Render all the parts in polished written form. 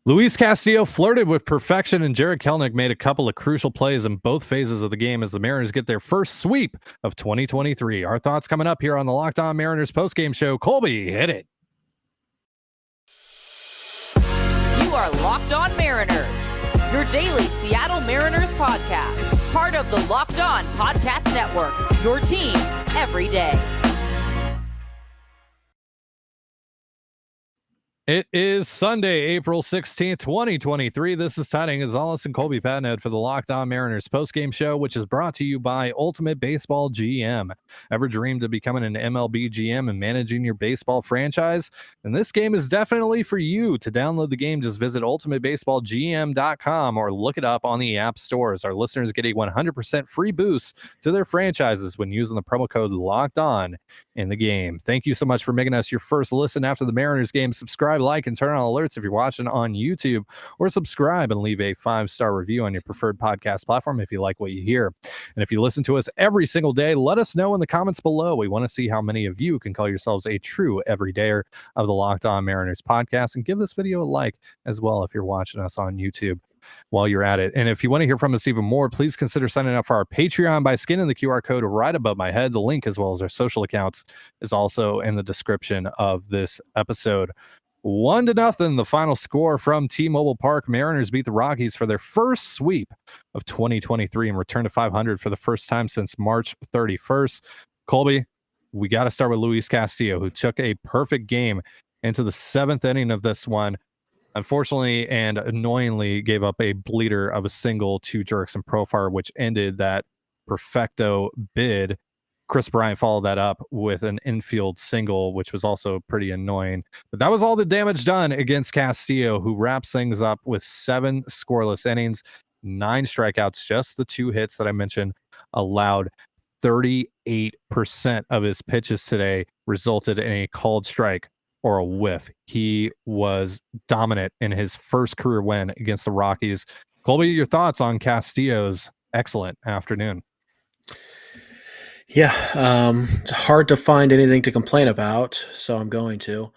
Luis Castillo flirted with perfection, and Jarred Kelenic made a couple of crucial plays in both phases of the game as the Mariners get their first sweep of 2023. Our thoughts coming up here on the Locked On Mariners postgame show. Colby, hit it. You are Locked On Mariners, your daily Seattle Mariners podcast. Part of the Locked On Podcast Network, your team every day. It is Sunday, April 16th, 2023. This is Trident Gonzalez and Colby Patnode for the Locked On Mariners postgame show, which is brought to you by Ultimate Baseball GM. Ever dreamed of becoming an MLB GM and managing your baseball franchise? And this game is definitely for you. To download the game, just visit ultimatebaseballgm.com or look it up on the app stores. Our listeners get a 100% free boost to their franchises when using the promo code Locked On in the game. Thank you so much for making us your first listen after the Mariners game. Subscribe, like, and turn on alerts if you're watching on YouTube, or subscribe and leave a 5-star review on your preferred podcast platform if you like what you hear. And if you listen to us every single day, let us know in the comments below. We want to see how many of you can call yourselves a true everydayer of the Locked On Mariners podcast, and give this video a like as well if you're watching us on YouTube while you're at it. And if you want to hear from us even more, please consider signing up for our Patreon by scanning the QR code right above my head. The link, as well as our social accounts, is also in the description of this episode. 1-0, the final score from T-Mobile Park. Mariners beat the Rockies for their first sweep of 2023 and return to 500 for the first time since March 31st. Colby, we got to start with Luis Castillo, who took a perfect game into the 7th inning of this one. Unfortunately and annoyingly gave up a bleeder of a single to Jurickson Profar, which ended that perfecto bid. Chris Bryant followed that up with an infield single, which was also pretty annoying. But that was all the damage done against Castillo, who wraps things up with 7 scoreless innings, 9 strikeouts, just the 2 hits that I mentioned allowed. 38% of his pitches today resulted in a called strike or a whiff. He was dominant in his first career win against the Rockies. Colby, your thoughts on Castillo's excellent afternoon? Yeah, it's hard to find anything to complain about, so I'm going to.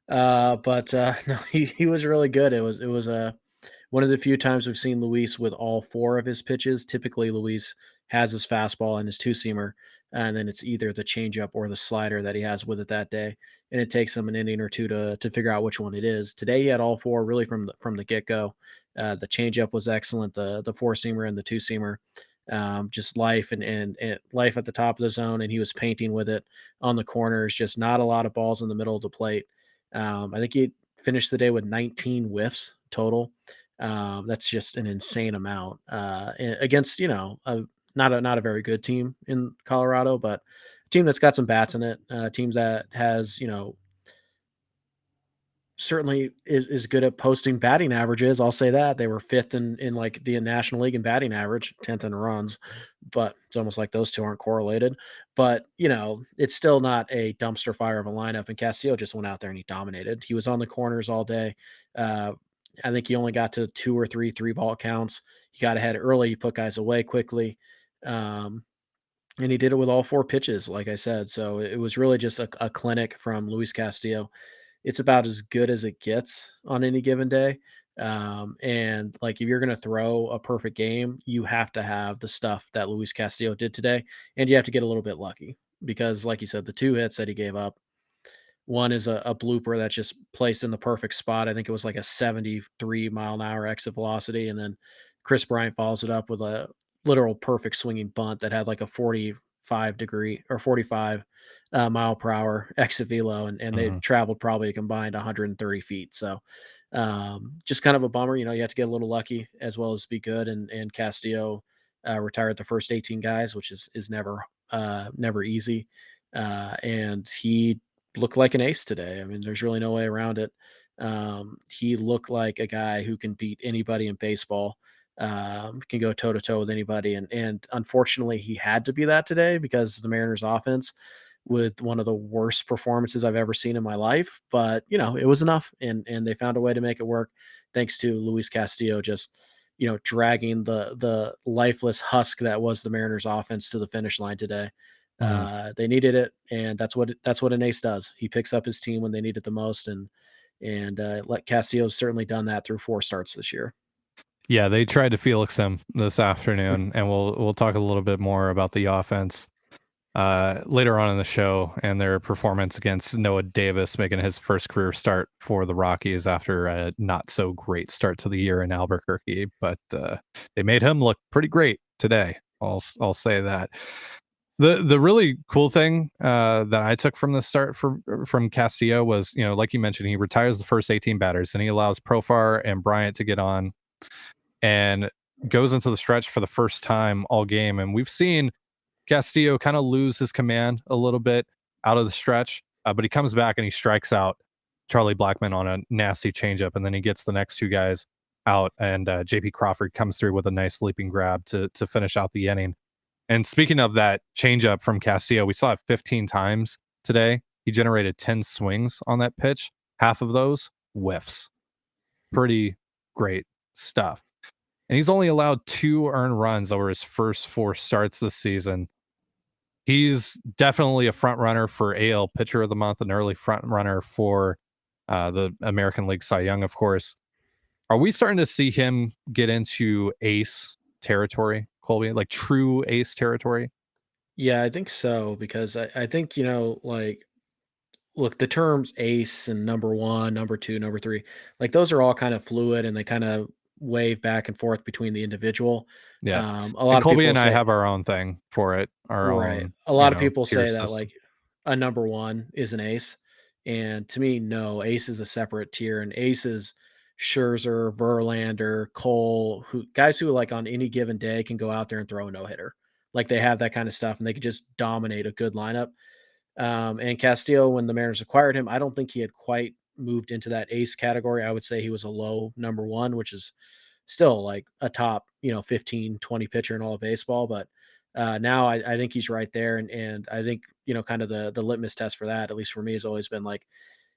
But no, he was really good. It was one of the few times we've seen Luis with all 4 of his pitches. Typically, Luis has his fastball and his 2-seamer, and then it's either the changeup or the slider that he has with it that day, and it takes him an inning or two to figure out which one it is. Today, he had all 4 really from the get go. The changeup was excellent. The 4-seamer and the 2-seamer. Just life and life at the top of the zone, and he was painting with it on the corners. Just not a lot of balls in the middle of the plate. I think he finished the day with 19 whiffs total. That's just an insane amount against not a very good team in Colorado, but a team that's got some bats in it. Teams that has certainly is good at posting batting averages. I'll say that. They were 5th in like the National League in batting average, 10th in runs, but it's almost like those two aren't correlated. But, it's still not a dumpster fire of a lineup, and Castillo just went out there and he dominated. He was on the corners all day. I think he only got to 2 or 3 3-ball counts. He got ahead early. He put guys away quickly. And he did it with all 4 pitches, like I said. So it was really just a clinic from Luis Castillo. It's about as good as it gets on any given day. And like, if you're going to throw a perfect game, you have to have the stuff that Luis Castillo did today. And you have to get a little bit lucky because, like you said, the 2 hits that he gave up, one is a blooper that's just placed in the perfect spot. I think it was like a 73-mile-an-hour exit velocity. And then Chris Bryant follows it up with a literal perfect swinging bunt that had like a 45 mile per hour exit velo, and they traveled probably a combined 130 feet. So just kind of a bummer. You have to get a little lucky as well as be good. And Castillo retired the first 18 guys, which is never easy. And he looked like an ace today. I mean, there's really no way around it. He looked like a guy who can beat anybody in baseball. Can go toe to toe with anybody. And unfortunately he had to be that today because the Mariners offense with one of the worst performances I've ever seen in my life, but it was enough and they found a way to make it work. Thanks to Luis Castillo, just, dragging the lifeless husk that was the Mariners offense to the finish line today. They needed it. And that's what an ace does. He picks up his team when they need it the most. And And Castillo's certainly done that through 4 starts this year. Yeah, they tried to Felix him this afternoon, and we'll talk a little bit more about the offense later on in the show and their performance against Noah Davis, making his first career start for the Rockies after a not so great start to the year in Albuquerque. But they made him look pretty great today. I'll say that. The really cool thing that I took from the start from Castillo was, like you mentioned, he retires the first 18 batters and he allows Profar and Bryant to get on and goes into the stretch for the first time all game. And we've seen Castillo kind of lose his command a little bit out of the stretch, but he comes back and he strikes out Charlie Blackmon on a nasty changeup, and then he gets the next 2 guys out, and JP Crawford comes through with a nice leaping grab to finish out the inning. And speaking of that changeup from Castillo, we saw it 15 times today. He generated 10 swings on that pitch. Half of those whiffs. Pretty great stuff. And he's only allowed 2 earned runs over his first 4 starts this season. He's definitely a front runner for AL Pitcher of the Month, an early front runner for the American League Cy Young, of course. Are we starting to see him get into ace territory, Colby? Like true ace territory? Yeah, I think so, because I think, like, look, the terms ace and number 1, number 2, number 3, like, those are all kind of fluid and they kind of wave back and forth between the individual. Yeah. A And lot of Colby people and I say, have our own thing for it, our right. own, A lot of people tier say that, system. like, a number 1 is an ace, and to me, no, ace is a separate tier, and ace is Scherzer, Verlander, Cole, who guys who, like, on any given day can go out there and throw a no-hitter. Like, they have that kind of stuff, and they could just dominate a good lineup. And Castillo, when the Mariners acquired him, I don't think he had quite moved into that ace category. I would say he was a low number 1, which is still like a top, 15, 20 pitcher in all of baseball. But now I think he's right there. And I think, kind of the litmus test for that, at least for me, has always been like,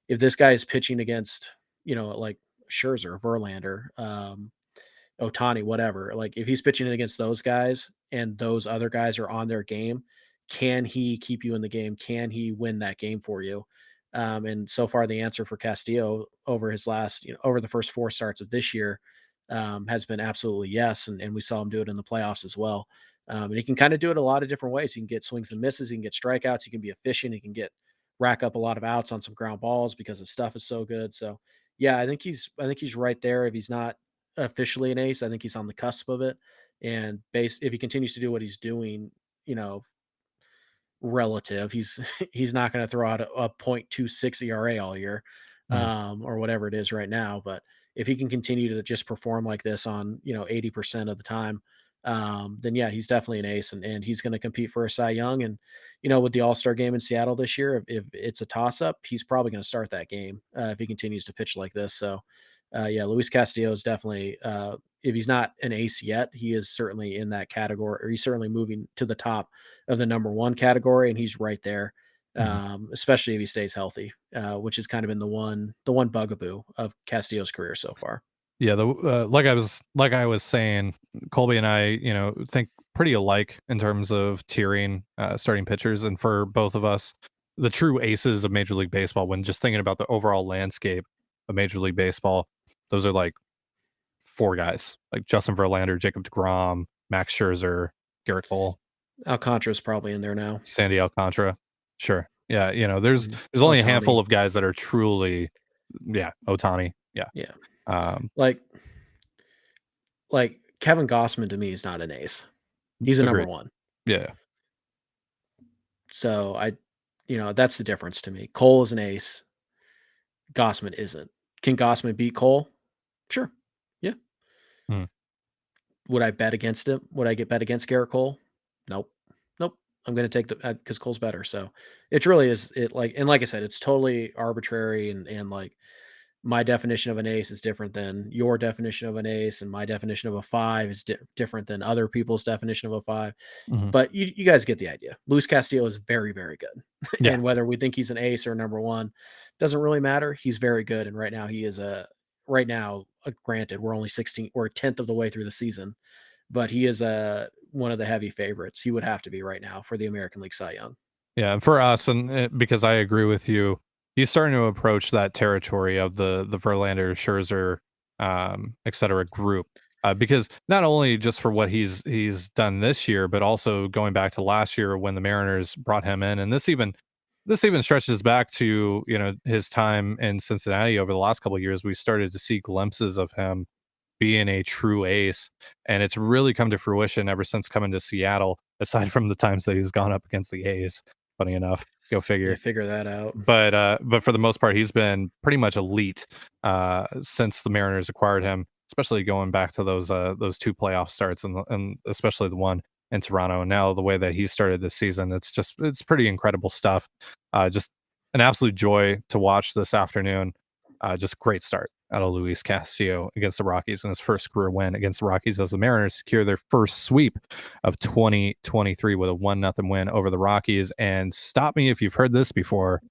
if this guy is pitching against, like Scherzer, Verlander, Otani, whatever. Like if he's pitching against those guys and those other guys are on their game, can he keep you in the game? Can he win that game for you? And so far, the answer for Castillo over his last, over the first 4 starts of this year, has been absolutely yes. And we saw him do it in the playoffs as well. And he can kind of do it a lot of different ways. He can get swings and misses. He can get strikeouts. He can be efficient. He can rack up a lot of outs on some ground balls because his stuff is so good. So yeah, I think he's right there. If he's not officially an ace, I think he's on the cusp of it. And if he continues to do what he's doing, you know, relative, he's not going to throw out a .26 ERA all year, Mhm. or whatever it is right now. But if he can continue to just perform like this on 80% of the time, then yeah, he's definitely an ace, and he's going to compete for a Cy Young. And with the All Star game in Seattle this year, if it's a toss up, he's probably going to start that game if he continues to pitch like this. So yeah, Luis Castillo is definitely, if he's not an ace yet, he is certainly in that category, or he's certainly moving to the top of the number 1 category, and he's right there, Mhm. especially if he stays healthy, which has kind of been the one bugaboo of Castillo's career so far. Yeah, like I was saying, Colby and I, think pretty alike in terms of tiering starting pitchers, and for both of us, the true aces of Major League Baseball. When just thinking about the overall landscape of Major League Baseball, those are like 4 guys, like Justin Verlander, Jacob DeGrom, Max Scherzer, Garrett Cole, Alcantara's probably in there now. Sandy Alcantara. Sure, yeah, there's Mhm. there's only a handful Otani, of guys that are truly, yeah, Otani, yeah, yeah, um, like Kevin Gossman to me is not an ace. He's a number agreed, 1. yeah. So that's the difference to me. Cole is an ace. Gossman isn't. Can Gossman beat Cole? Sure. Yeah. Mhm. Would I bet against him? Would I get bet against Garrett Cole? Nope. Nope. I'm going to take the because Cole's better. So it really is it like, and like I said, it's totally arbitrary, and like my definition of an ace is different than your definition of an ace, and my definition of a 5 is different than other people's definition of a 5. Mhm. But you guys get the idea. Luis Castillo is very, very good. Yeah. And whether we think he's an ace or number 1 doesn't really matter. He's very good. And right now he is right now, granted, we're only 16 or a tenth of the way through the season, but he is one of the heavy favorites. He would have to be right now for the American League Cy Young. Yeah, and for us, and because I agree with you, he's starting to approach that territory of the Verlander, Scherzer, et cetera group. Because not only just for what he's done this year, but also going back to last year when the Mariners brought him in, and this even stretches back to his time in Cincinnati over the last couple of years. We started to see glimpses of him being a true ace, and it's really come to fruition ever since coming to Seattle. Aside from the times that he's gone up against the A's, funny enough, go Yeah, figure. figure that out. But for the most part, he's been pretty much elite since the Mariners acquired him, especially going back to those 2 playoff starts and especially the one in Toronto. And now the way that he started this season, it's pretty incredible stuff. Just an absolute joy to watch this afternoon. Just great start out of Luis Castillo against the Rockies and his first career win against the Rockies as the Mariners secure their first sweep of 2023 with a 1-0 win over the Rockies. And stop me if you've heard this before.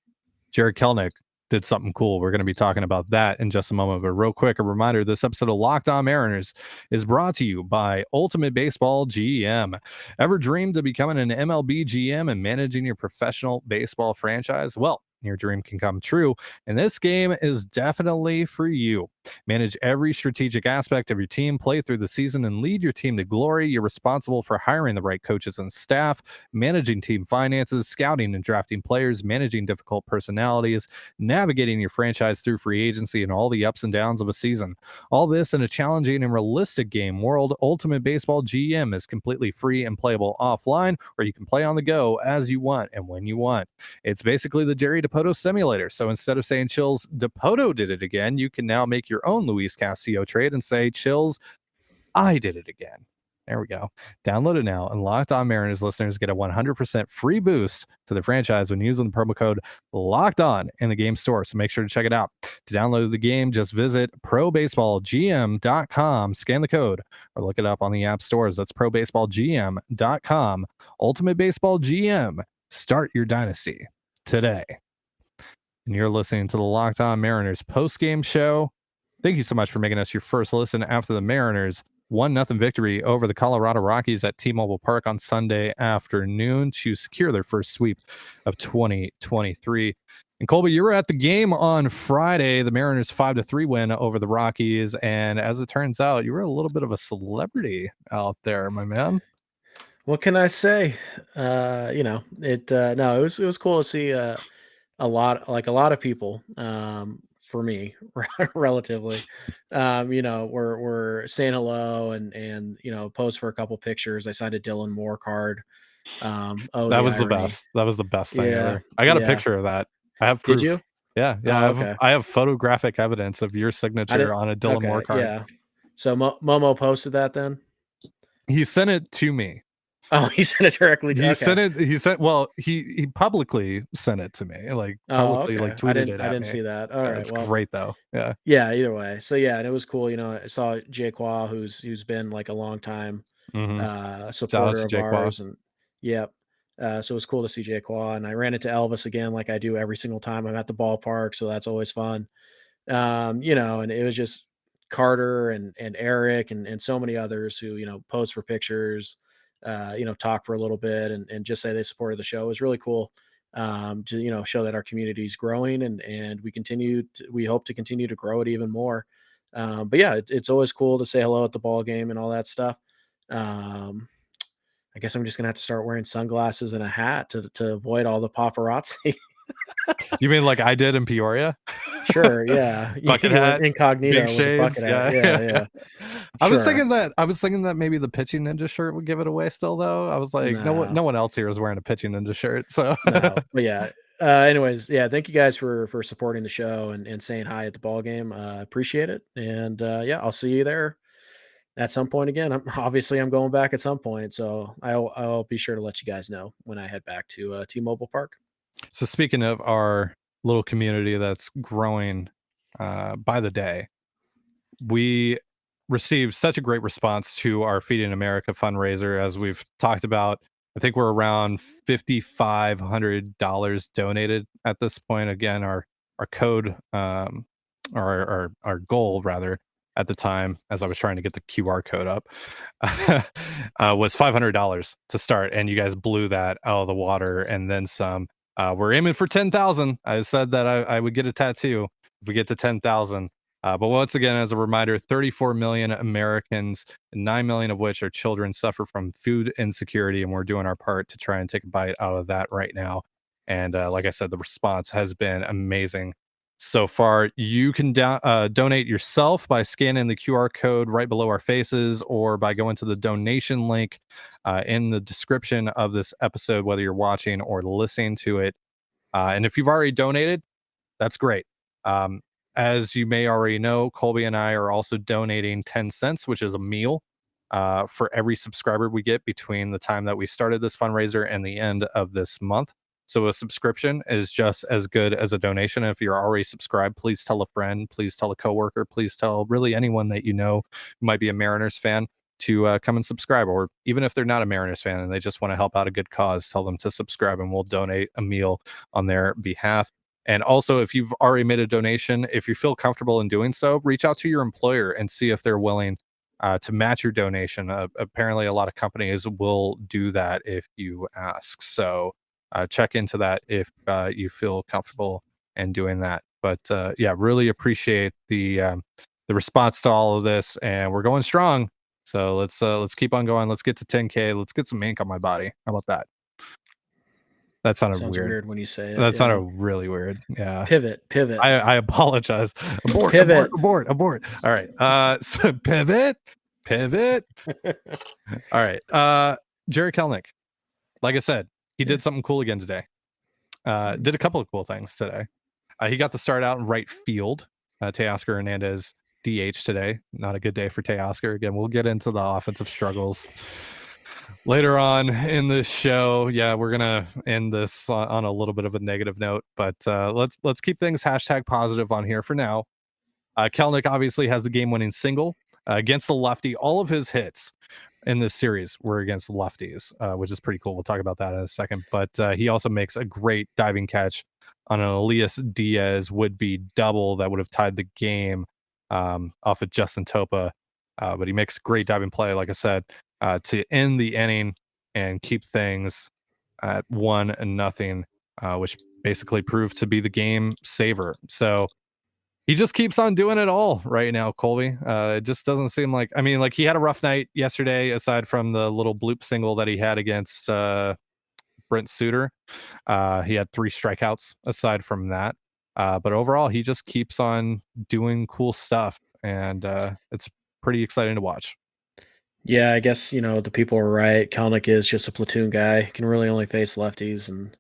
Jarred Kelenic did something cool. We're going to be talking about that in just a moment. But real quick, a reminder, this episode of Locked On Mariners is brought to you by Ultimate Baseball GM. Ever dreamed of becoming an MLB GM and managing your professional baseball franchise? Well, your dream can come true, and this game is definitely for you. Manage every strategic aspect of your team, play through the season, and lead your team to glory. You're responsible for hiring the right coaches and staff, managing team finances, scouting and drafting players, managing difficult personalities, navigating your franchise through free agency and all the ups and downs of a season. All this in a challenging and realistic game world. Ultimate Baseball GM is completely free and playable offline, or you can play on the go as you want and when you want. It's basically the Jerry Dipoto simulator. So instead of saying Chills Dipoto did it again, you can now make your own Luis Castillo trade and say Chills, I did it again. There we go. Download it now, and Locked On Mariners listeners get a 100% free boost to the franchise when using the promo code Locked On in the game store. So make sure to check it out. To download the game, just visit probaseballgm.com, scan the code, or look it up on the app stores. That's probaseballgm.com. Ultimate Baseball GM. Start your dynasty today. And you're listening to the Locked On Mariners post-game show. Thank you so much for making us your first listen after the Mariners 1-0 victory over the Colorado Rockies at T-Mobile Park on Sunday afternoon to secure their first sweep of 2023. And Colby, you were at the game on Friday, the Mariners 5-3 win over the Rockies. And as it turns out, you were a little bit of a celebrity out there, my man. What can I say? No, it was cool to see a lot of people, for me, relatively, were saying hello and posed for a couple pictures. I signed a Dylan Moore card. That The was the irony. best. That was the best thing Yeah, ever. I got a yeah. picture of that. I have Did proof. you? Yeah. Oh, okay. I have photographic evidence of your I signature didn't. on a Dylan Moore Okay, card. yeah. So Momo posted that then. He sent it to me. Oh, he sent it directly to. Okay. He publicly sent it to me, like Oh, publicly, okay. like tweeted it I at didn't me. see that. All Yeah, right. it's Well, great though. Yeah. yeah. Either way. So yeah, and it was cool. I saw Jay Qua, who's been like a long time Mm-hmm. Shout out supporter to of Jake Qua. ours, and yep. So it was cool to see Jay Qua, and I ran into Elvis again, like I do every single time I'm at the ballpark. So that's always fun. And it was just Carter and Eric and so many others who post for pictures, talk for a little bit and just say they supported the show. It was really cool to show that our community is growing and we hope to continue to grow it even more. But yeah, it's always cool to say hello at the ball game and all that stuff. Um, I guess I'm just gonna have to start wearing sunglasses and a hat to avoid all the paparazzi. You mean like I did in Peoria? Sure, yeah. Bucket You went hat, incognito big with a shades. bucket hat. Yeah, Yeah, yeah. yeah. Sure. I was thinking that maybe the pitching ninja shirt would give it away still though. I was like, No, no one else here is wearing a pitching ninja shirt. So no. But yeah. Anyways, yeah, thank you guys for supporting the show and saying hi at the ball game. Appreciate it. And yeah, I'll see you there at some point again. I'm going back at some point, so I'll be sure to let you guys know when I head back to T-Mobile Park. So speaking of our little community that's growing by the day, we received such a great response to our Feeding America fundraiser. As we've talked about, I think we're around $5,500 donated at this point. Again, our code, or our goal rather, at the time, as I was trying to get the QR code up, was $500 to start, and you guys blew that out of the water and then some. We're aiming for 10,000. I said that I would get a tattoo if we get to 10,000. But once again, as a reminder, 34 million Americans, 9 million of which are children, suffer from food insecurity, and we're doing our part to try and take a bite out of that right now. And like I said, the response has been amazing so far. You can donate yourself by scanning the QR code right below our faces, or by going to the donation link in the description of this episode, whether you're watching or listening to it. And if you've already donated, that's great. As you may already know, Colby and I are also donating 10 cents, which is a meal, for every subscriber we get between the time that we started this fundraiser and the end of this month. So a subscription is just as good as a donation. If you're already subscribed, please tell a friend, please tell a coworker, please tell really anyone that you know who might be a Mariners fan to come and subscribe. Or even if they're not a Mariners fan and they just want to help out a good cause, tell them to subscribe and we'll donate a meal on their behalf. And also, if you've already made a donation, if you feel comfortable in doing so, reach out to your employer and see if they're willing to match your donation. Apparently, a lot of companies will do that if you ask. So check into that if you feel comfortable in doing that. But yeah, really appreciate the response to all of this, and we're going strong. So let's keep on going. Let's get to 10K. Let's get some ink on my body. How about that? That sounded Sounds weird. weird when you say it. That Yeah. sounded really weird. Yeah. Pivot. I apologize. Abort. Pivot. All right. So pivot. All right. Jarred Kelenic. Like I said, he did something cool again today. Did a couple of cool things today. He got to start out in right field. Teoscar Hernandez DH today. Not a good day for Teoscar. Again, we'll get into the offensive struggles later on in this show. Yeah, we're gonna end this on a little bit of a negative note, but let's keep things hashtag positive on here for now. Kelenic obviously has the game-winning single against the lefty. All of his hits in this series were against lefties, which is pretty cool. We'll talk about that in a second. But he also makes a great diving catch on an Elias Diaz would-be double that would have tied the game off of Justin Topa. But he makes great diving play, like I said, to end the inning and keep things at 1-0, which basically proved to be the game saver. So he just keeps on doing it all right now, Colby. It just doesn't seem like, I mean, like he had a rough night yesterday, aside from the little bloop single that he had against Brent Suter. He had 3 strikeouts aside from that. But overall, he just keeps on doing cool stuff, and it's pretty exciting to watch. Yeah, I guess, the people are right. Kelenic is just a platoon guy. Can really only face lefties, and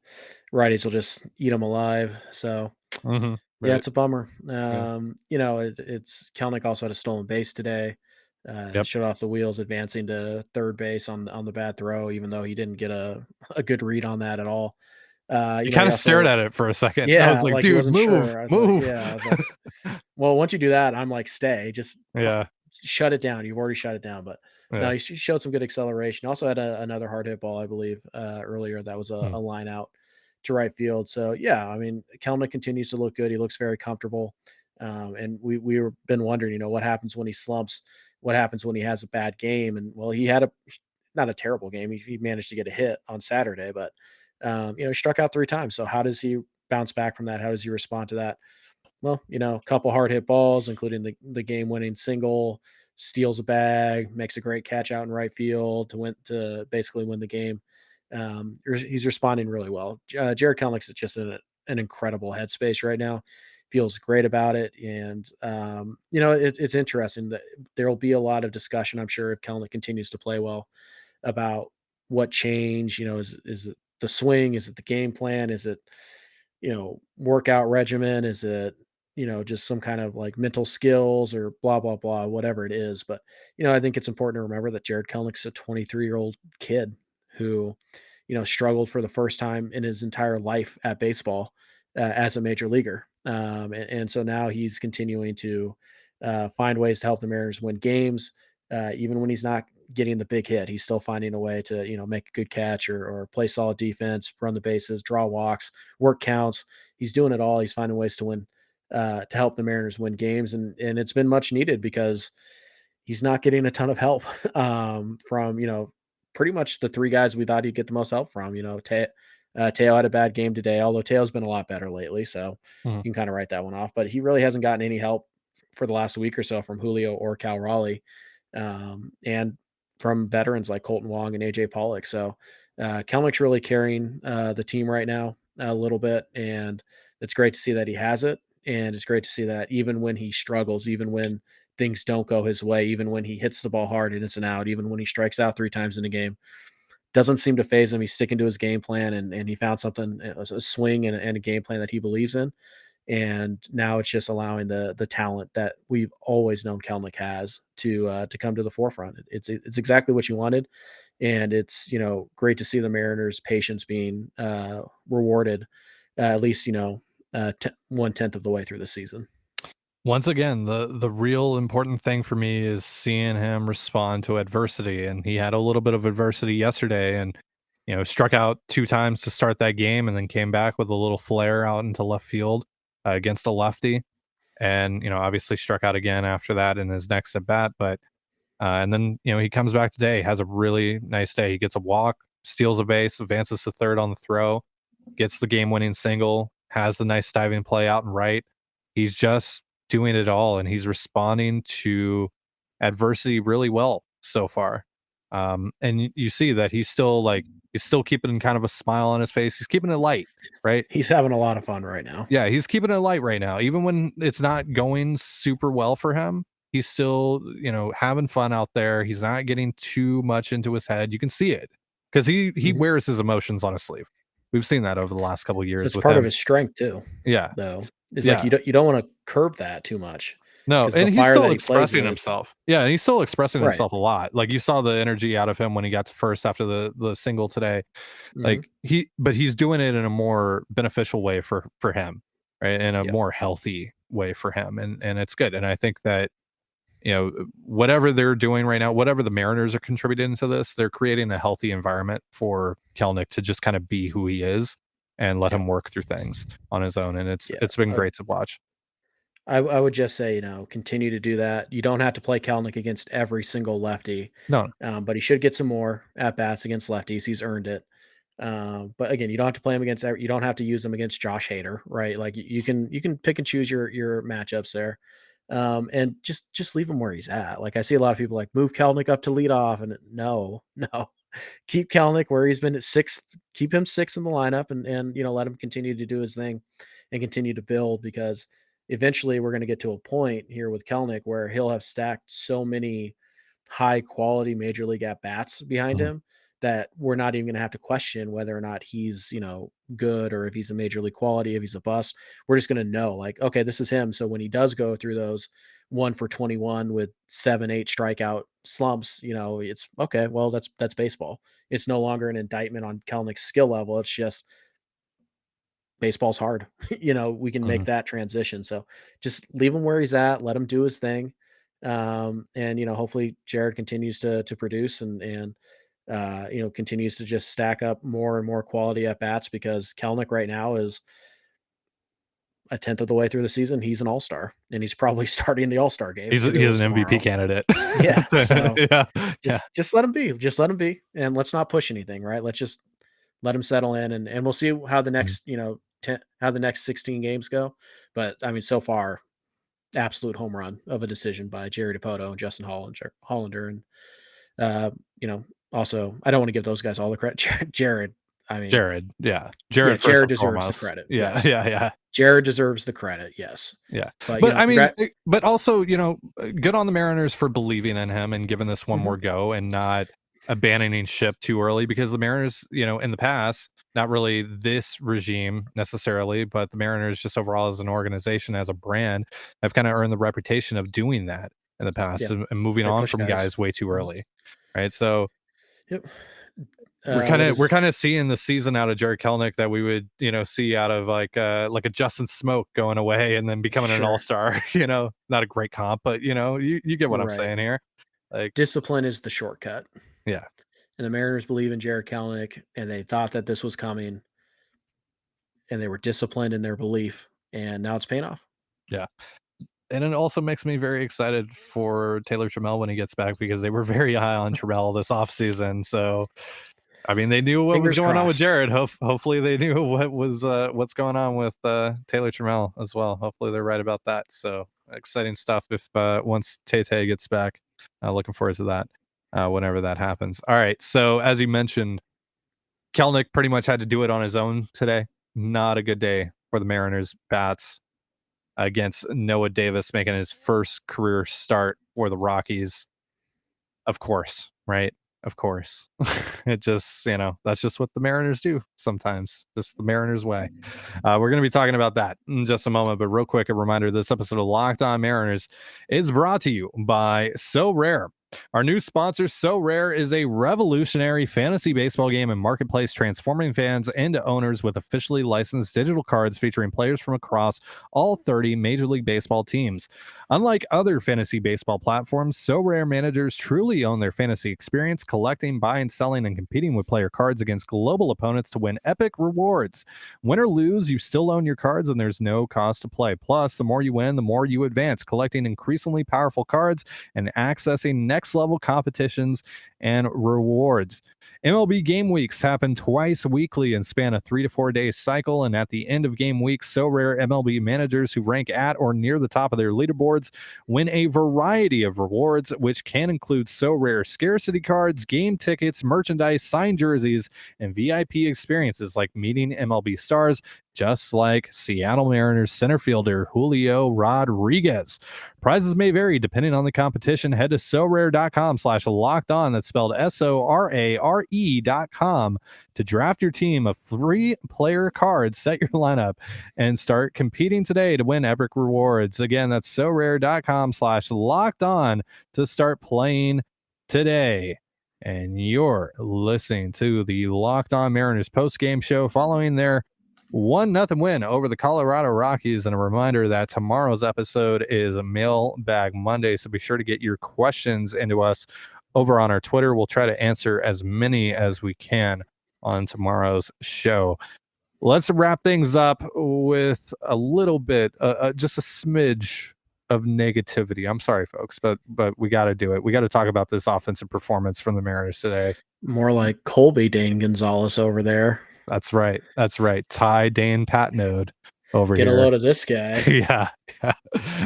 righties will just eat him alive. So, Mm-hmm. yeah, Right. it's a bummer. Yeah. It's Kelenic also had a stolen base today. Yep. Shut off the wheels, advancing to third base on the bad throw, even though he didn't get a good read on that at all. He kind He of stared also, at it for a second. I yeah, was like, like he dude, wasn't move, sure. I was like, move. yeah, I was like, well, once you do that, I'm like, stay, just Yeah. shut it down. You've already shut it down. But no, Yeah. he showed some good acceleration. Also had another hard hit ball, I believe, earlier. That was Hmm. a line out to right field. So yeah, I mean, Kelman continues to look good. He looks very comfortable. And we've been wondering, what happens when he slumps? What happens when he has a bad game? And well, he had not a terrible game. He managed to get a hit on Saturday, but he struck out 3 times. So how does he bounce back from that? How does he respond to that? Well, a couple hard hit balls, including the game winning single, steals a bag, makes a great catch out in right field to basically win the game. He's responding really well. Jarred Kelenic is just in an incredible headspace right now. Feels great about it, and it's interesting that there will be a lot of discussion, I'm sure, if Kelenic continues to play well, about what change. Is it the swing? Is it the game plan? Is it workout regimen? Is it just some kind of like mental skills or blah blah blah, whatever it is? But I think it's important to remember that Jarred Kelenic's a 23-year-old kid who struggled for the first time in his entire life at baseball as a major leaguer, and so now he's continuing to find ways to help the Mariners win games, even when he's not getting the big hit. He's still finding a way to make a good catch or play solid defense, run the bases, draw walks, work counts. He's doing it all. He's finding ways to win, to help the Mariners win games, and it's been much needed because he's not getting a ton of help from pretty much the 3 guys we thought he'd get the most help from. Teo had a bad game today, although Teo's been a lot better lately, so Mhm. you can kind of write that one off. But he really hasn't gotten any help for the last week or so from Julio or Cal Raleigh, and from veterans like Colton Wong and AJ Pollock. So Kelnic's really carrying the team right now a little bit, and it's great to see that he has it. And it's great to see that even when he struggles, even when things don't go his way, even when he hits the ball hard and it's an out, even when he strikes out 3 times in a game, doesn't seem to phase him. He's sticking to his game plan, and he found something, a swing and a game plan that he believes in. And now it's just allowing the talent that we've always known Kelnick has to come to the forefront. It's exactly what you wanted, and it's great to see the Mariners' patience being rewarded, at least 1/10 of the way through the season. Once again, the real important thing for me is seeing him respond to adversity, and he had a little bit of adversity yesterday, and struck out 2 times to start that game, and then came back with a little flare out into left field against a lefty, and obviously struck out again after that in his next at bat. But and then he comes back today, has a really nice day. He gets a walk, steals a base, advances to third on the throw, gets the game-winning single, has the nice diving play out and right. He's just doing it all, and he's responding to adversity really well so far. And you see that he's still keeping kind of a smile on his face. He's keeping it light, right? He's having a lot of fun right now. Yeah, he's keeping it light right now. Even when it's not going super well for him, he's still, having fun out there. He's not getting too much into his head. You can see it because he Mhm. wears his emotions on his sleeve. We've seen that over the last couple of years That's with part of him. his strength too, Yeah, though. It's like yeah. you don't want to curb that too much No, because the and he's fire still that he plays expressing with. himself. Yeah, and he's still expressing Right. himself a lot. Like, you saw the energy out of him when he got to first after the single today. Mhm. Like, but he's doing it in a more beneficial way for him, right? In a Yep. more healthy way for him, and it's good. And I think that, whatever they're doing right now, whatever the Mariners are contributing to this, they're creating a healthy environment for Kelnick to just kind of be who he is and let Yep. him work through things on his own. And it's Yeah. it's been great to watch. I would just say, continue to do that. You don't have to play Kalnick against every single lefty, No, but he should get some more at bats against lefties. He's earned it. But again, you don't have to play him against. You don't have to use him against Josh Hader, right? Like you can pick and choose your matchups there, and just leave him where he's at. Like I see a lot of people like move Kalnick up to lead off, and no, no, keep Kalnick where he's been at sixth. Keep him sixth in the lineup, and let him continue to do his thing, and continue to build because eventually we're going to get to a point here with Kelnick where he'll have stacked so many high quality major league at bats behind mhm, him that we're not even going to have to question whether or not he's, good or if he's a major league quality, if he's a bust. We're just going to know like, okay, this is him. So when he does go through those 1 for 21 with 7, 8 strikeout slumps, it's okay. Well, that's baseball. It's no longer an indictment on Kelnick's skill level. It's just baseball's hard. We can make mhm. that transition. So just leave him where he's at, let him do his thing. And hopefully Jared continues to produce and continues to just stack up more and more quality at bats because Kelnick right now is a 10th of the way through the season. He's an all-star and he's probably starting the all-star game He's if it he's was an MVP tomorrow. candidate. Yeah. So Yeah, yeah. just let him be. Just let him be. And let's not push anything, right? Let's just let him settle in and we'll see how the Mhm. next, 16 games go. But I mean, so far, absolute home run of a decision by Jerry Dipoto and Justin Hollander. And, uh, you know, also, I don't want to give those guys all the credit. Jared, I mean, Jared, yeah. yeah, Jared first Jared and deserves the foremost. credit. Yeah, Yes. yeah, yeah, Jared deserves the credit. Yes. yeah. But, But I mean, congrats. but also, good on the Mariners for believing in him and giving this one Mhm. more go and not abandoning ship too early because the Mariners, in the past, not really this regime necessarily, but the Mariners just overall as an organization, as a brand, have kind of earned the reputation of doing that in the past Yeah. and moving They on push from guys. guys way too Mhm. early. Right. So Yep. we're kind What of we're is kind of seeing the season out of Jarred Kelenic that we would see out of like a Justin Smoke going away and then becoming an sure. all-star. Not a great comp, but you get what I'm Right. saying here. Like, Discipline is the shortcut. yeah, And the Mariners believe in Jared Kelenic, and they thought that this was coming, and they were disciplined in their belief, and now it's paying off. yeah. And it also makes me very excited for Taylor Trammell when he gets back because they were very high on Trammell this offseason. So I mean, they knew what was Fingers going on with crossed. Jarred. Hopefully, they knew what's going on with Taylor Trammell as well. Hopefully, they're right about that. So exciting stuff. If once Tay gets back, looking forward to that. Whenever that happens. All right. So as you mentioned, Kelenic pretty much had to do it on his own today. Not a good day for the Mariners bats against Noah Davis, making his first career start for the Rockies. Of course, right? Of course. It just, that's just what the Mariners do sometimes. Just the Mariners way. We're going to be talking about that in just a moment. But real quick, a reminder, this episode of Locked On Mariners is brought to you by So Rare. Our new sponsor, So Rare, is a revolutionary fantasy baseball game and marketplace transforming fans into owners with officially licensed digital cards featuring players from across all 30 Major League Baseball teams. Unlike other fantasy baseball platforms, So Rare managers truly own their fantasy experience, collecting, buying, selling, and competing with player cards against global opponents to win epic rewards. Win or lose, you still own your cards and there's no cost to play. Plus, the more you win, the more you advance, collecting increasingly powerful cards and accessing next level competitions and rewards. MLB game weeks happen twice weekly and span a 3 to 4 day cycle. And at the end of game week, So Rare MLB managers who rank at or near the top of their leaderboards win a variety of rewards, which can include So Rare scarcity cards, game tickets, merchandise, signed jerseys, and VIP experiences like meeting MLB stars, just like Seattle Mariners center fielder Julio Rodriguez. Prizes may vary depending on the competition. Head to sorare.com/locked-on. That's spelled SORARE.com to draft your team of free player cards, set your lineup, and start competing today to win epic rewards. Again, that's sorare.com/locked-on to start playing today. And you're listening to the Locked On Mariners post-game show following their 1-0 win over the Colorado Rockies. And a reminder that tomorrow's episode is a Mailbag Monday, so be sure to get your questions into us over on our Twitter. We'll try to answer as many as we can on tomorrow's show. Let's wrap things up with a little bit, just a smidge of negativity. I'm sorry, folks, but we got to do it. We got to talk about this offensive performance from the Mariners today. More like Colby Dane Gonzalez over there. That's right. Ty Dane Patnode over Get here. a load of this guy. Yeah.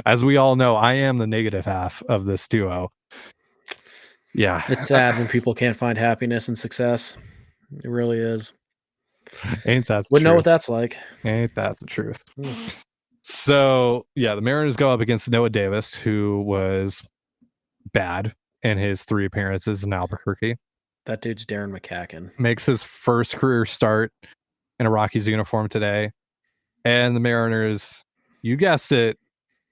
As we all know, I am the negative half of this duo. Yeah. It's sad when people can't find happiness and success. It really is. Ain't that the Wouldn't know truth? what that's like. Ain't that the truth? So, yeah, the Mariners go up against Noah Davis, who was bad in his 3 appearances in Albuquerque. That dude's Darren McCacken. Makes his first career start in a Rockies uniform today. And the Mariners, you guessed it,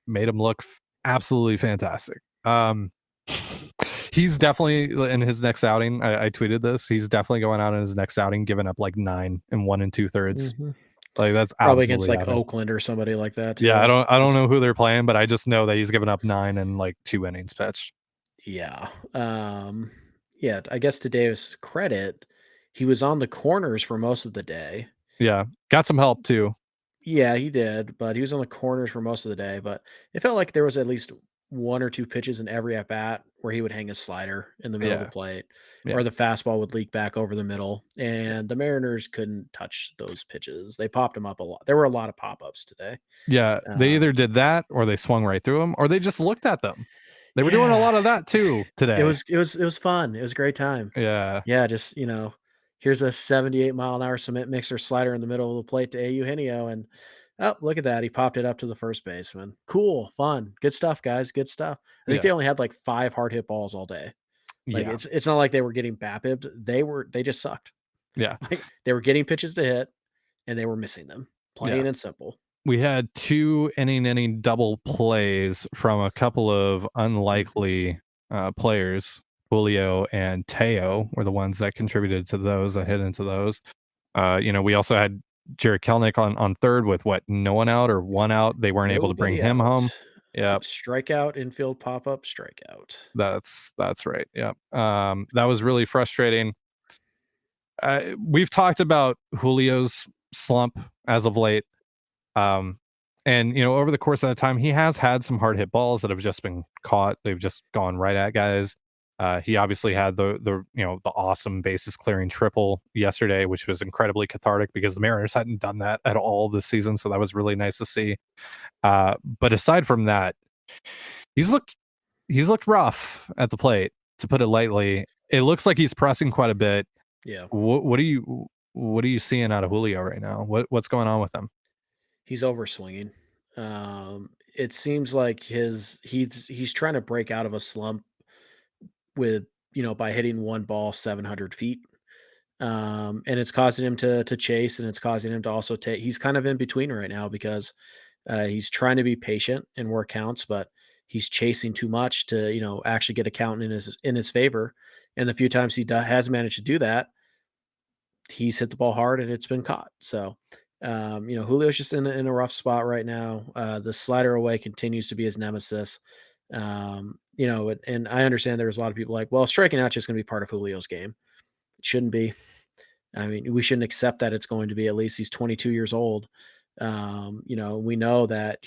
made him look absolutely fantastic. He's definitely in his next outing. I tweeted this. He's definitely going out in his next outing, giving up like 9 1 2/3. Like that's probably against like absolutely Oakland or somebody like that. Too. Yeah, I don't know who they're playing, but I just know that he's given up 9 and like 2 innings pitched. Yeah. Yeah, I guess to Davis' credit, he was on the corners for most of the day. Yeah, got some help too. Yeah, he did, but he was on the corners for most of the day. But it felt like there was at least 1 or 2 pitches in every at bat where he would hang his slider in the middle of the plate, or the fastball would leak back over the middle, and the Mariners couldn't touch those pitches. They popped him up a lot. There were a lot of pop-ups today. Yeah, they either did that or they swung right through them, or they just looked at them. They were doing a lot of that too today. It was fun. It was a great time. Yeah, just here's a 78-mile-an-hour cement mixer slider in the middle of the plate to Eugenio, and oh, look at that. He popped it up to the first baseman. Cool, fun, good stuff, guys. Good stuff. I think they only had like 5 hard hit balls all day. Like it's not like they were getting BABIP'd. They just sucked. Yeah. Like they were getting pitches to hit and they were missing them. Plain and simple. We had 2 inning double plays from a couple of unlikely players. Julio and Teo were the ones that contributed to those, that hit into those. We also had Jarred Kelenic on third with no one out or 1 out. They weren't able to bring him home. Yeah. Strikeout, infield pop-up, strikeout. That's right. Yeah. That was really frustrating. We've talked about Julio's slump as of late. And over the course of that time, he has had some hard hit balls that have just been caught. They've just gone right at guys. He obviously had the awesome bases clearing triple yesterday, which was incredibly cathartic because the Mariners hadn't done that at all this season, so that was really nice to see. But aside from that, he's looked rough at the plate, to put it lightly. It looks like he's pressing quite a bit. Yeah. What are you seeing out of Julio right now? What's going on with him? He's overswinging. It seems like he's trying to break out of a slump with, by hitting one ball 700 feet. And it's causing him to chase, and it's causing him to also take. He's kind of in between right now because he's trying to be patient and work counts, but he's chasing too much to actually get a count in his favor. And the few times he has managed to do that, he's hit the ball hard and it's been caught. So, Julio's just in a rough spot right now. The slider away continues to be his nemesis. And I understand there's a lot of people like, well, striking out just going to be part of Julio's game. It shouldn't be. I mean, we shouldn't accept that it's going to be. At least he's 22 years old. We know that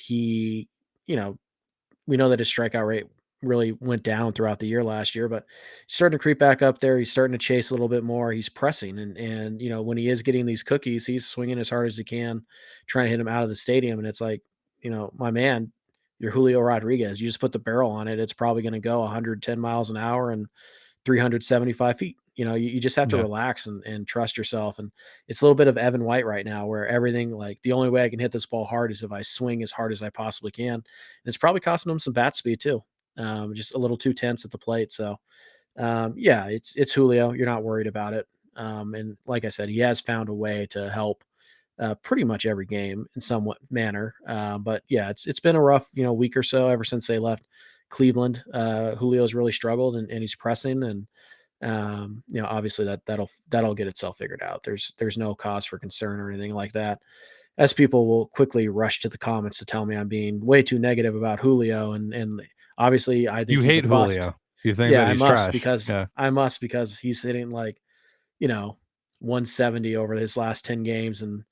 we know that his strikeout rate really went down throughout the year last year, but he's starting to creep back up there. He's starting to chase a little bit more. He's pressing, and when he is getting these cookies, he's swinging as hard as he can, trying to hit him out of the stadium. And it's like, my man, you're Julio Rodriguez. You just put the barrel on it, it's probably going to go 110 miles an hour and 375 feet. You just have to Yeah. relax and trust yourself. And it's a little bit of Evan White right now, where everything, like, the only way I can hit this ball hard is if I swing as hard as I possibly can. And it's probably costing him some bat speed too. Just a little too tense at the plate. So, yeah, it's Julio. You're not worried about it. And like I said, he has found a way to help pretty much every game in some manner. But yeah, it's been a rough week or so ever since they left Cleveland. Julio's really struggled, and he's pressing, and obviously that'll get itself figured out. There's no cause for concern or anything like that, as people will quickly rush to the comments to tell me I'm being way too negative about Julio. And obviously I think You he's hate a bust. Julio. You think Yeah, that he's trash. Yeah. I must, because he's hitting like, you know, 170 over his last 10 games. And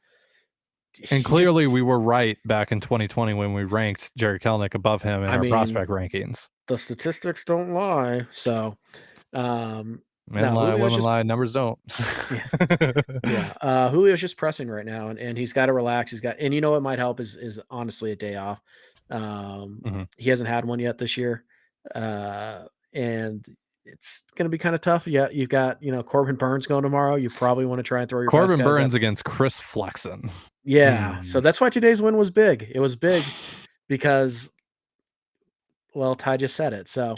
And he just, clearly we were right back in 2020 when we ranked Jarred Kelenic above him in I our mean, prospect rankings. the statistics don't lie. So, Men no, lie, Julio's women just, lie, numbers don't. yeah. Yeah, Julio's just pressing right now, and he's got to relax. And what might help is honestly a day off. Mhm. He hasn't had one yet this year, and it's going to be kind of tough. Yeah, you've got Corbin Burns going tomorrow. You probably want to try and throw your best Corbin guys out. Burns against Chris Flexen. Yeah, so that's why today's win was big. It was big because, well, Ty just said it. So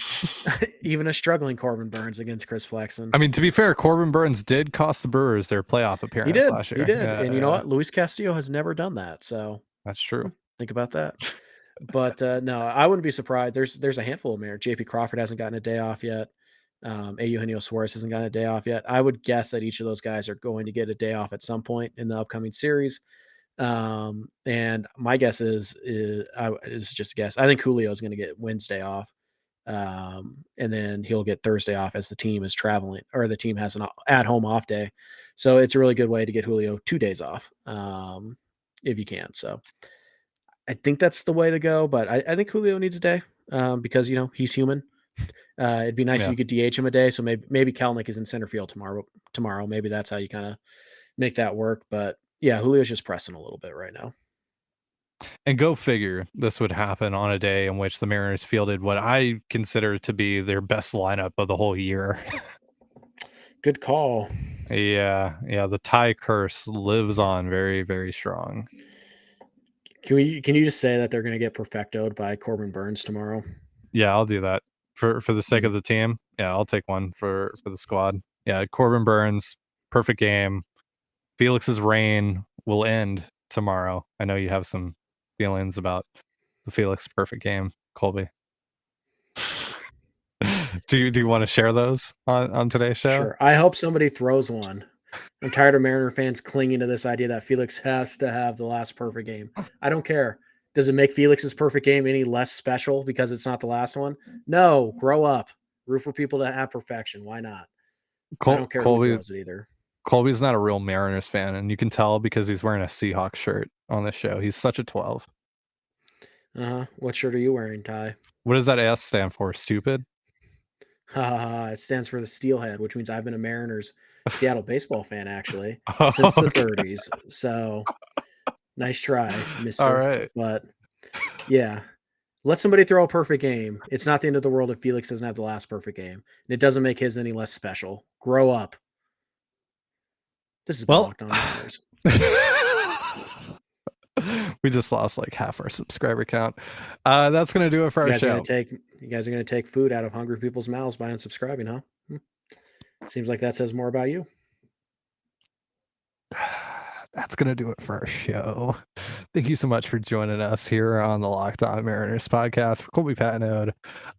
even a struggling Corbin Burns against Chris Flexen. I mean, to be fair, Corbin Burns did cost the Brewers their playoff appearance last year. He did. Yeah, And you know yeah, what? Luis Castillo has never done that. So that's true. think about that. But no, I wouldn't be surprised. There's a handful of them. JP Crawford hasn't gotten a day off yet. Eugenio Suarez hasn't gotten a day off yet. I would guess that each of those guys are going to get a day off at some point in the upcoming series. And my guess is just a guess. I think Julio is going to get Wednesday off. And then he'll get Thursday off as the team is traveling, or the team has an at-home off day. So it's a really good way to get Julio 2 days off, if you can. So I think that's the way to go. But I think Julio needs a day, because he's human. It'd be nice if Yeah. you could DH him a day. So maybe Kelenic is in center field tomorrow. Maybe that's how you kind of make that work. But yeah, Julio's just pressing a little bit right now. And go figure, this would happen on a day in which the Mariners fielded what I consider to be their best lineup of the whole year. Good call. Yeah, the Ty curse lives on very, very strong. Can you just say that they're going to get perfectoed by Corbin Burns tomorrow? Yeah, I'll do that for the sake of the team. Yeah, I'll take one for the squad. Yeah, Corbin Burns, perfect game. Felix's reign will end tomorrow. I know you have some feelings about the Felix perfect game, Colby. do you want to share those on today's show? Sure. I hope somebody throws one. I'm tired of Mariner fans clinging to this idea that Felix has to have the last perfect game. I don't care. Does it make Felix's perfect game any less special because it's not the last one? No, grow up. Root for people to have perfection. Why not? I don't care who throws it either. Colby's not a real Mariners fan, and you can tell because he's wearing a Seahawks shirt on this show. He's such a 12. What shirt are you wearing, Ty? What does that S stand for? Stupid? It stands for the Steelhead, which means I've been a Mariners Seattle baseball fan actually since the Okay. 30s. So nice try, All mister. right. But yeah, let somebody throw a perfect game. It's not the end of the world if Felix doesn't have the last perfect game. And it doesn't make his any less special. Grow up. This has been Well, Locked On Mariners. we just lost like half our subscriber count. That's gonna do it for You our guys are show. gonna take food out of hungry people's mouths by unsubscribing, huh? Seems like that says more about you. That's going to do it for our show. Thank you so much for joining us here on the Locked On Mariners podcast. For Colby Patnode,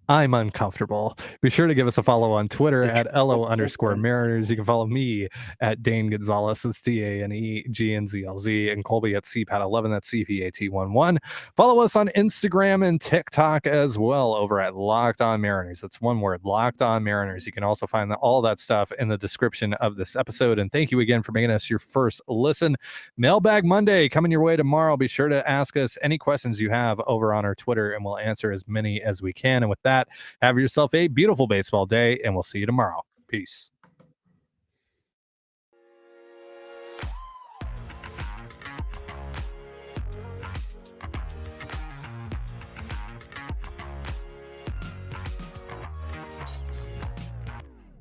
I'm uncomfortable. Be sure to give us a follow on Twitter at LO_Mariners. You can follow me at Dane Gonzalez. That's DANEGNZLZ, and Colby at CPAT11. That's CPAT11. Follow us on Instagram and TikTok as well over at Locked On Mariners. That's one word, Locked On Mariners. You can also find all that stuff in the description of this episode. And thank you again for making us your first listen. Mailbag Monday coming your way tomorrow. Be sure to ask us any questions you have over on our Twitter, and we'll answer as many as we can. And with that, have yourself a beautiful baseball day, and we'll see you tomorrow. Peace.